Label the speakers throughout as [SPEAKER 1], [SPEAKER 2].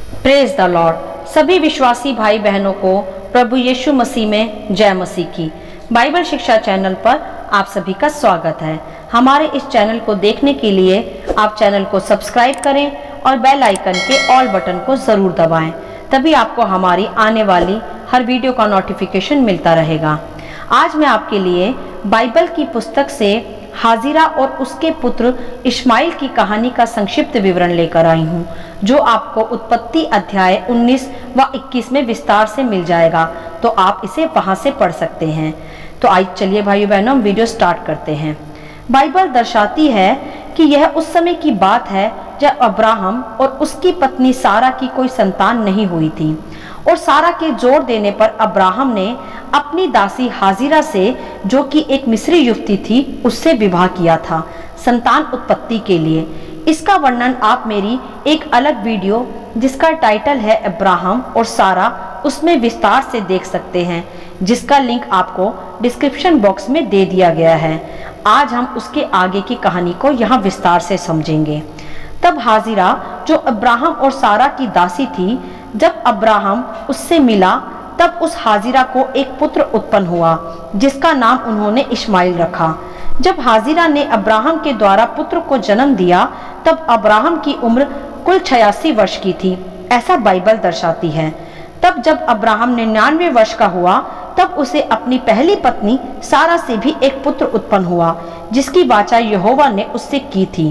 [SPEAKER 1] Praise the Lord. सभी विश्वासी भाई बहनों को प्रभु यीशु मसीह में जय मसीह की। बाइबल शिक्षा चैनल पर आप सभी का स्वागत है। हमारे इस चैनल को देखने के लिए आप चैनल को सब्सक्राइब करें और बेल आइकन के ऑल बटन को जरूर दबाएं, तभी आपको हमारी आने वाली हर वीडियो का नोटिफिकेशन मिलता रहेगा। आज मैं आपके लिए बाइबल की पुस्तक से हाजिरा और उसके पुत्र इश्माइल की कहानी का संक्षिप्त विवरण लेकर आई हूँ, जो आपको उत्पत्ति अध्याय 19 व 21 में विस्तार से मिल जाएगा, तो आप इसे वहां से पढ़ सकते हैं। तो आइए चलिए भाइयों बहनों, हम वीडियो स्टार्ट करते हैं। बाइबल दर्शाती है कि यह उस समय की बात है जब अब्राहम और उसकी पत्नी सारा की कोई संतान नहीं हुई थी, और सारा के जोर देने पर अब्राहम ने अपनी दासी हाजिरा से, जो कि एक मिस्री युवती थी, उससे विवाह किया था संतान उत्पत्ति के लिए। इसका वर्णन आप मेरी एक अलग वीडियो जिसका टाइटल है अब्राहम और सारा, उसमें विस्तार से देख सकते हैं, जिसका लिंक आपको डिस्क्रिप्शन बॉक्स में दे दिया गया है। आज हम उसके आगे की कहानी को यहाँ विस्तार से समझेंगे। तब हाजिरा, जो अब्राहम और सारा की दासी थी, जब अब्राहम उससे मिला तब उस हाजिरा को एक पुत्र उत्पन्न हुआ, जिसका नाम उन्होंने इश्माइल रखा। जब हाजिरा ने अब्राहम के द्वारा पुत्र को जन्म दिया तब अब्राहम की उम्र कुल 86 वर्ष की थी, ऐसा बाइबल दर्शाती है। तब जब अब्राहम 99 वर्ष का हुआ तब उसे अपनी पहली पत्नी सारा से भी एक पुत्र उत्पन्न हुआ, जिसकी वाचा यहोवा ने उससे की थी।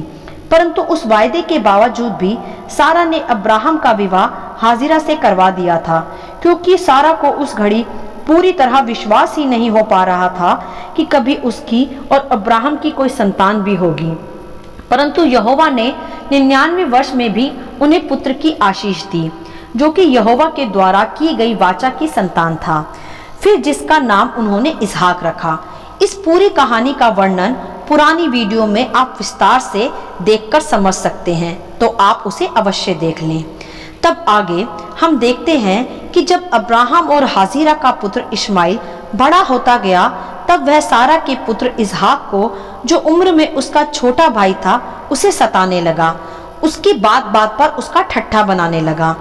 [SPEAKER 1] परंतु उस वायदे के बावजूद भी सारा ने अब्राहम का विवाह हाजिरा से करवा दिया था, क्योंकि सारा को उस घड़ी पूरी तरह विश्वास ही नहीं हो पा रहा था कि कभी उसकी और अब्राहम की कोई संतान भी होगी। परंतु यहोवा ने 99 वर्ष में भी उन्हें पुत्र की आशीष दी, जो कि यहोवा के द्वारा की गई वाचा की संतान था, फिर जिसका नाम उन्होंने इसहाक रखा। इस पूरी कहानी का वर्णन पुरानी वीडियो में आप विस्तार से देखकर समझ सकते हैं, तो आप उसे अवश्य देख लें। तब आगे हम देखते हैं कि जब अब्राहम और हाजिरा का पुत्र इश्माइल बड़ा होता गया तब वह सारा के पुत्र इसहाक को, जो उम्र में उसका छोटा भाई था, उसे सताने लगा। उसकी बात बात पर उसका ठट्ठा बनाने लगा।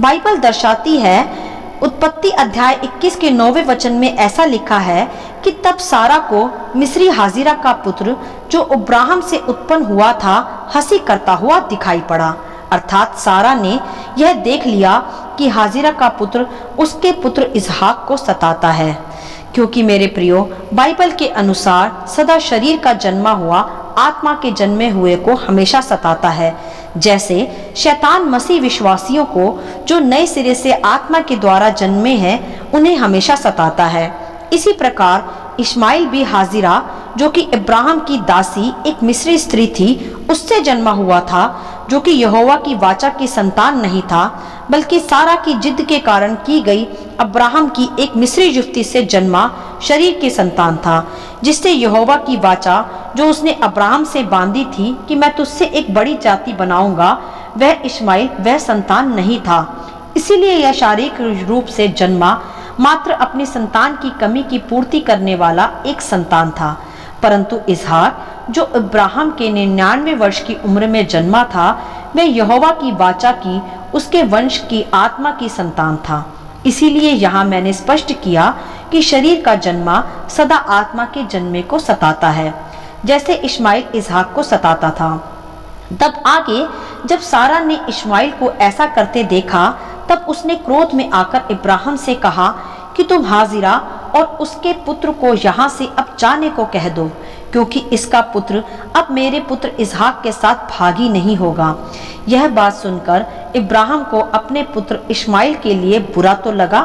[SPEAKER 1] बाइबल दर्शाती है, उत्पत्ति अध्याय 21 के 9वें वचन में ऐसा लिखा है कि तब सारा को मिस्री हाजिरा का पुत्र, जो अब्राहम से उत्पन्न हुआ था, हंसी करता हुआ दिखाई पड़ा। अर्थात सारा ने यह देख लिया कि हाजिरा का पुत्र उसके पुत्र इसहाक को सताता है, क्योंकि मेरे प्रियो, बाइबल के अनुसार सदा शरीर का जन्मा हुआ आत्मा के जन्मे हुए को हमेशा सताता है, जैसे शैतान मसीह विश्वासियों को, जो नए सिरे से आत्मा के द्वारा जन्मे हैं, उन्हें हमेशा सताता है। इसी प्रकार इश्माइल भी हाजिरा, जो कि अब्राहम की दासी एक मिस्री स्त्री थी, उससे जन्मा हुआ था, जो कि यहोवा की वाचा की संतान नहीं था, बल्कि सारा की जिद के कारण की गई अब्राहम की एक मिस्री युवती से जन्मा शरीर की संतान था, जिससे यहोवा की वाचा, जो उसने अब्राहम से बांधी थी कि मैं तुझसे एक बड़ी जाति बनाऊंगा, वह इश्माइल वह संतान नहीं था। इसीलिए यह शारीरिक रूप से जन्मा मात्र अपनी संतान की कमी की पूर्ति करने वाला एक संतान था। परंतु इसहाक, जो अब्राहम के 99 वर्ष की उम्र में जन्मा था, वह यहोवा की वाचा की, उसके वंश की आत्मा की संतान था। इसीलिए यहाँ मैंने स्पष्ट किया कि शरीर का जन्मा सदा आत्मा के जन्मे को सताता है, जैसे इश्माइल इसहाक को सताता था। तब आगे जब सारा ने इश्माइल को ऐसा करते देखा तब उसने क्रोध में आकर इब्राहिम से कहा कि तुम हाजिरा और उसके पुत्र को यहाँ से अब जाने को कह दो, क्योंकि इसका पुत्र अब मेरे पुत्र इसहाक के साथ भागी नहीं होगा। यह बात सुनकर इब्राहिम को अपने पुत्र इश्माइल के लिए बुरा तो लगा,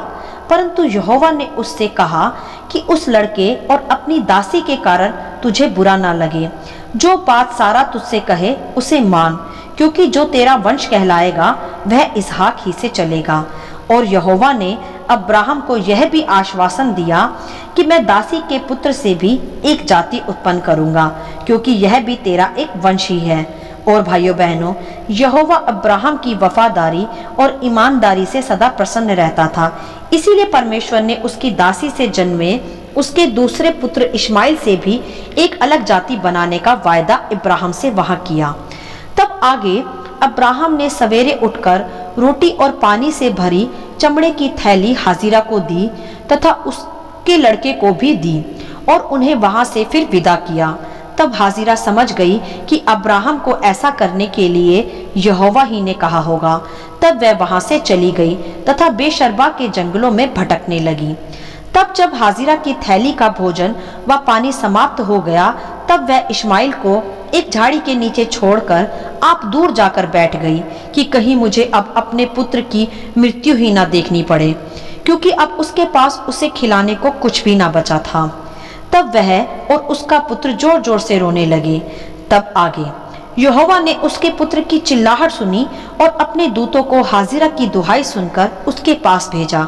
[SPEAKER 1] परंतु यहोवा ने उससे कहा कि उस लड़के और अपनी दासी के कारण तुझे बुरा ना लगे। जो बात सारा तुझसे कहे उसे मान, क्योंकि जो तेरा वंश कहलाएगा वह इसहाक ही से चलेगा। और यहोवा ने अब्राहम को यह भी आश्वासन दिया कि मैं दासी के पुत्र से भी एक जाति उत्पन्न करूंगा, क्योंकि यह भी तेरा एक वंश ही है। और भाइयों बहनों, यहोवा अब्राहम की वफादारी और ईमानदारी से सदा प्रसन्न रहता था। इसीलिए परमेश्वर ने उसकी दासी से जन्मे उसके दूसरे पुत्र इश्माइल से भी एक अलग जाति बनाने का वायदा इब्राहिम से वहां किया। तब आगे अब्राहम ने सवेरे उठकर रोटी और पानी से भरी चमड़े की थैली हाजिरा को दी तथा उसके लड़के को भी दी और उन्हें वहां से फिर विदा किया। तब हाजिरा समझ गई कि अब्राहम को ऐसा करने के लिए यहोवा ही ने कहा होगा। तब वह वहां से चली गई तथा बेशर्बा के जंगलों में भटकने लगी। तब जब हाजिरा की थैली का भोजन व पानी समाप्त हो गया, तब वह इश्माइल को एक झाड़ी के नीचे छोड़कर आप दूर जाकर बैठ गई कि कहीं मुझे अब अपने पुत्र की मृत्यु ही ना देखनी पड़े, क्योंकि अब उसके पास उसे खिलाने को कुछ भी ना बचा था। तब वह और उसका पुत्र जोर जोर से रोने लगे। तब आगे यहोवा ने उसके पुत्र की चिल्लाहट सुनी और अपने दूतों को हाजिरा की दुहाई सुनकर उसके पास भेजा।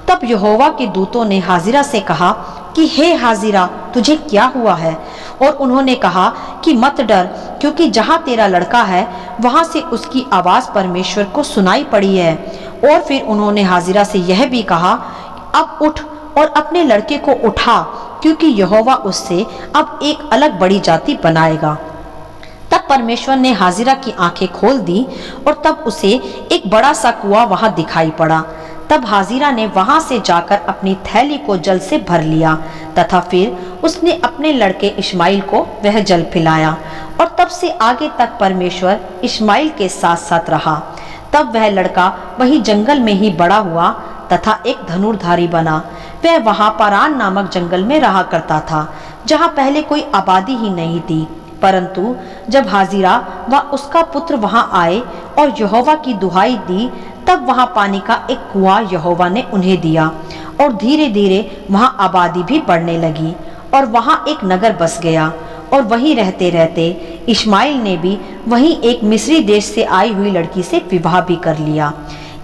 [SPEAKER 1] तब यहोवा के दूतों ने हाजिरा से कहा कि हे हाजिरा, तुझे क्या हुआ है? और उन्होंने कहा कि मत डर, क्योंकि जहाँ तेरा लड़का है वहां से उसकी आवाज परमेश्वर को सुनाई पड़ी है। और फिर उन्होंने हाजिरा से यह भी कहा, अब उठ और अपने लड़के को उठा, क्योंकि यहोवा उससे अब एक अलग बड़ी जाति बनाएगा। तब परमेश्वर ने हाजिरा की आंखें खोल दी और तब उसे एक बड़ा सा कुआं वहां दिखाई पड़ा। तब हाजिरा ने वहां से जाकर अपनी थैली को जल से भर लिया तथा फिर उसने अपने लड़के इश्माइल को वह जल पिलाया। और तब से आगे तक परमेश्वर इश्माइल के साथ साथ रहा। तब वह लड़का वही जंगल में ही बड़ा हुआ तथा एक धनुर्धारी बना। वह वहां पारान नामक जंगल में रहा करता था, जहां पहले कोई आबादी ही नहीं थी। परंतु जब हाजिरा व उसका पुत्र वहां आए और यहोवा की दुहाई दी, तब वहां पानी का एक कुआं यहोवा ने उन्हें दिया और धीरे धीरे वहां आबादी भी बढ़ने लगी और वहां एक नगर बस गया। और वहीं रहते रहते इश्माइल ने भी वहीं एक मिस्री देश से आई हुई लड़की से विवाह भी कर लिया।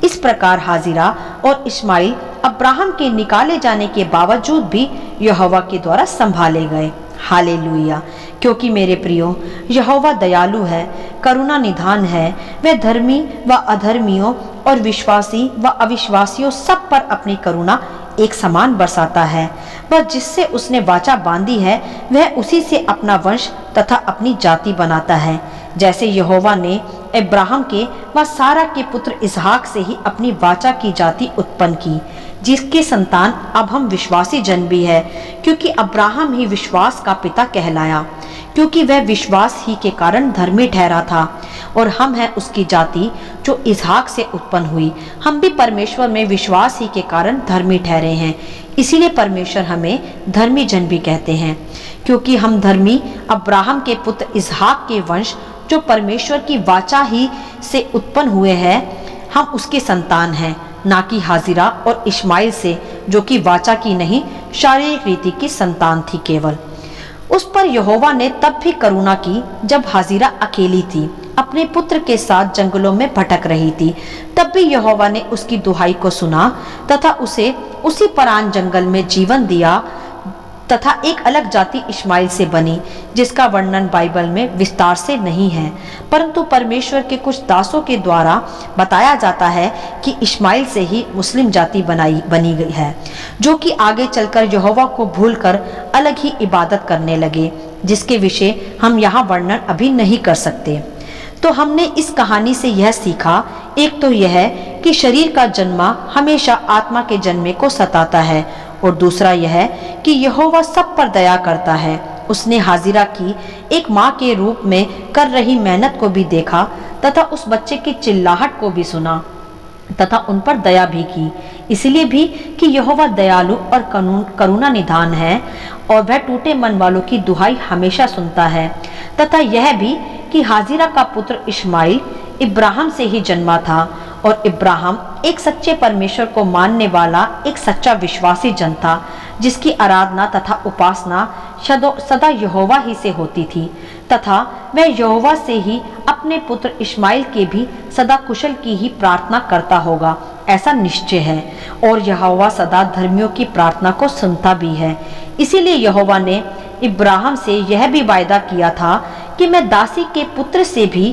[SPEAKER 1] इस प्रकार हाजिरा और इश्माइल अब्राहम के निकाले जाने के बावजूद भी यहोवा के द्वारा संभाले गए। हालेलुया। क्योंकि मेरे प्रियो, यहोवा दयालु है, करुणा निधान है। वह धर्मी व अधर्मियों और विश्वासी व अविश्वासियों सब पर अपनी करुणा एक समान बरसाता है। वह जिससे उसने वाचा बांधी है, वह उसी से अपना वंश तथा अपनी जाति बनाता है। जैसे यहोवा ने अब्राहम के व सारा के पुत्र इसहाक से ही अपनी वाचा की जाति उत्पन्न की, जिसके संतान अब हम विश्वासी जन भी है, क्योंकि अब्राहम ही विश्वास का पिता कहलाया, क्योंकि वह विश्वास ही के कारण धर्मी ठहरा था। और हम हैं उसकी जाति जो इसहाक से उत्पन्न हुई। हम भी परमेश्वर में विश्वास ही के कारण धर्मी ठहरे हैं, इसीलिए परमेश्वर हमें धर्मी जन भी कहते हैं, क्योंकि हम धर्मी अब्राहम के पुत्र इसहाक के वंश जो परमेश्वर की वाचा ही से उत्पन्न हुए हैं, हम उसके संतान हैं, ना कि हाजिरा और इश्माइल से, जो कि वाचा की नहीं शारीरिक रीति की संतान थी केवल। उस पर यहोवा ने तब भी करुणा की जब हाजिरा अकेली थी, अपने पुत्र के साथ जंगलों में भटक रही थी। तब भी यहोवा ने उसकी दुहाई को सुना तथा उसे उसी परान जंगल में जीवन दिया तथा एक अलग जाति इश्माइल से बनी, जिसका वर्णन बाइबल में विस्तार से नहीं है, परंतु परमेश्वर के कुछ दासों के द्वारा बताया जाता है कि इश्माइल से ही मुस्लिम जाति बनी गई है, जो कि आगे चलकर यहोवा को भूलकर अलग ही इबादत करने लगे, जिसके विषय हम यहाँ वर्णन अभी नहीं कर सकते। तो हमने इस कहानी से यह सीखा, एक तो यह कि शरीर का जन्मा हमेशा आत्मा के जन्मे को सताता है, और दूसरा यह कि यहोवा सब पर दया करता है। उसने हाजिरा की एक माँ के रूप में कर रही मेहनत को भी देखा तथा उस बच्चे की चिल्लाहट को भी सुना तथा उन पर दया भी की, इसलिए भी कि यहोवा दयालु और करुणा निधान है और वह टूटे मन वालों की दुहाई हमेशा सुनता है। तथा यह भी कि हाजिरा का पुत्र इश्माइल इब्राहिम से ही जन्मा था और इब्राहिम एक सच्चे परमेश्वर को मानने वाला एक सच्चा विश्वासी जन था, जिसकी आराधना तथा उपासना सदा यहोवा ही से होती थी तथा वह यहोवा से ही अपने पुत्र इश्माइल के भी सदा कुशल की ही प्रार्थना करता होगा, ऐसा निश्चय है। और यहोवा सदा धर्मियों की प्रार्थना को सुनता भी है। इसीलिए यहोवा ने इब्राहिम से यह भी वायदा किया था कि मैं दासी के पुत्र से भी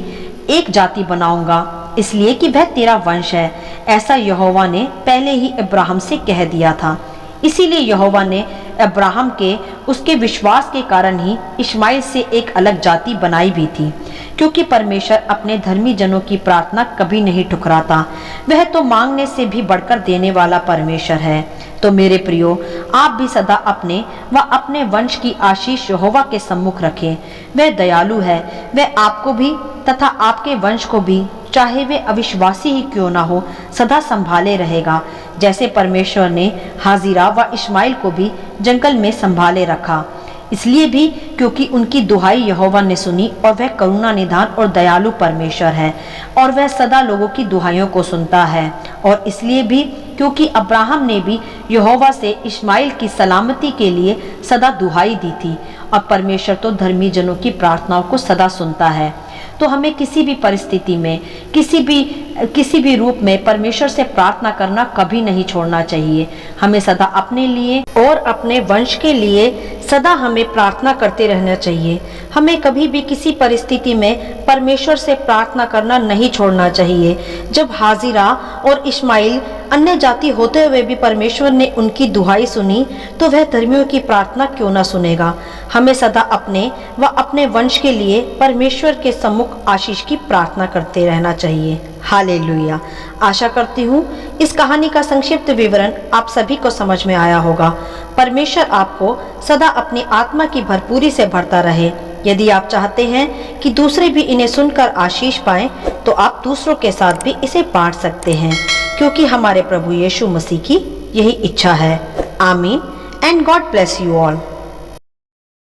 [SPEAKER 1] एक जाति बनाऊंगा, इसलिए कि वह तेरा वंश है। ऐसा यहोवा ने पहले ही इब्राहिम से कह दिया था। इसीलिए यहोवा ने अब्राहम के उसके विश्वास के कारण ही इस्माइल से एक अलग जाति बनाई भी थी, क्योंकि परमेश्वर अपने धर्मी जनों की प्रार्थना कभी नहीं ठुकराता। वह तो मांगने से भी बढ़कर देने वाला परमेश्वर है। तो मेरे प्रियो, आप भी सदा अपने व अपने वंश की आशीष यहोवा के सम्मुख रखें। वह दयालु है, वह आपको भी तथा आपके वंश को भी, चाहे वे अविश्वासी ही क्यों ना हो, सदा संभाले रहेगा, जैसे परमेश्वर ने हाजिरा व इस्माइल को भी जंगल में संभाले रखा। इसलिए भी क्योंकि उनकी दुहाई यहोवा ने सुनी, और वह करुणा निधान और दयालु परमेश्वर है, और वह सदा लोगों की दुहाइयों को सुनता है। और इसलिए भी क्योंकि अब्राहम ने भी यहोवा से इस्माइल की सलामती के लिए सदा दुहाई दी थी, और परमेश्वर तो धर्मी जनों की प्रार्थनाओं को सदा सुनता है। तो हमें किसी भी परिस्थिति में, किसी भी रूप में परमेश्वर से प्रार्थना करना कभी नहीं छोड़ना चाहिए। हमें सदा अपने लिए और अपने वंश के लिए सदा हमें प्रार्थना करते रहना चाहिए। हमें कभी भी किसी परिस्थिति में परमेश्वर से प्रार्थना करना नहीं छोड़ना चाहिए। जब हाजिरा और इस्माइल अन्य जाति होते हुए भी परमेश्वर ने उनकी दुहाई सुनी, तो वह धर्मियों की प्रार्थना क्यों ना सुनेगा। हमें सदा अपने व अपने वंश के लिए परमेश्वर के सम्मुख आशीष की प्रार्थना करते रहना चाहिए। हालेलुया। आशा करती हूँ इस कहानी का संक्षिप्त विवरण आप सभी को समझ में आया होगा। परमेश्वर आपको सदा अपनी आत्मा की भरपूरी से भरता रहे। यदि आप चाहते हैं कि दूसरे भी इन्हें सुनकर आशीष पाएं, तो आप दूसरों के साथ भी इसे बांट सकते हैं, क्योंकि हमारे प्रभु यीशु मसीह की यही इच्छा है। आमीन and God bless you all.